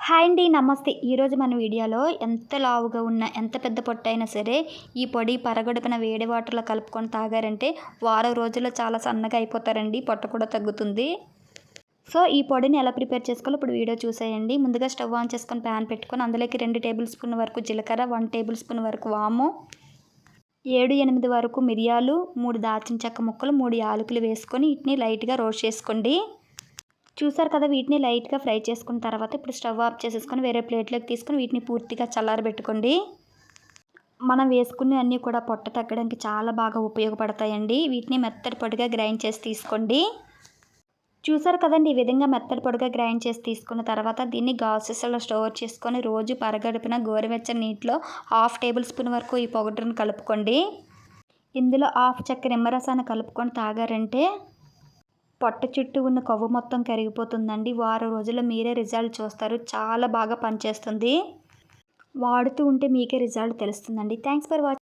Hi అండి. నమస్తే. ఈరోజు మన వీడియోలో ఎంత లావుగా ఉన్న, ఎంత పెద్ద పొట్టైనా సరే ఈ పొడి పరగడుపున వేడి వాటర్‌లో కలుపుకొని తాగారంటే వారం రోజుల్లో చాలా సన్నగా అయిపోతారండి. పొట్ట కూడా తగ్గుతుంది. సో, ఈ పొడిని ఎలా ప్రిపేర్ చేసుకోవాలో ఇప్పుడు వీడియో చూసేయండి. ముందుగా స్టవ్ ఆన్ చేసుకొని ప్యాన్ పెట్టుకొని అందులోకి 2 టేబుల్ స్పూన్ల వరకు జీలకర్ర, 1 టేబుల్ స్పూన్ వరకు వాము, 7, 8 వరకు మిరియాలు, 3 దాల్చిన చెక్క ముక్కలు, 3 యాలకులు వేసుకొని వీటిని లైట్‌గా రోస్ట్ చేసుకోండి. చూసారు కదా, వీటిని లైట్‌గా ఫ్రై చేసుకున్న తర్వాత ఇప్పుడు స్టవ్ ఆఫ్ చేసేసుకొని వేరే ప్లేట్లోకి తీసుకొని వీటిని పూర్తిగా చల్లారబెట్టుకోండి. మనం వేసుకునే అన్నీ కూడా పొట్ట తగ్గడానికి చాలా బాగా ఉపయోగపడతాయండి. వీటిని మెత్తటి పొడిగా గ్రైండ్ చేసి తీసుకోండి. చూసారు కదండి, ఈ విధంగా మెత్తటి పొడిగా గ్రైండ్ చేసి తీసుకున్న తర్వాత దీన్ని గాజుసీసాలో స్టోర్ చేసుకొని రోజు పరగడుపున గోరువెచ్చని నీటిలో 1/2 టేబుల్ స్పూన్ వరకు ఈ పౌడర్‌ని కలుపుకోండి. ఇందులో 1/2 చెక్క నిమ్మరసాన్ని కలుపుకొని తాగారంటే పొట్ట చుట్టూ ఉన్న కొవ్వు మొత్తం కరిగిపోతుందండి. వారం రోజుల్లో మీరే రిజల్ట్ చూస్తారు. చాలా బాగా పనిచేస్తుంది. వాడుతూ ఉంటే మీకే రిజల్ట్ తెలుస్తుందండి. Thanks for watching.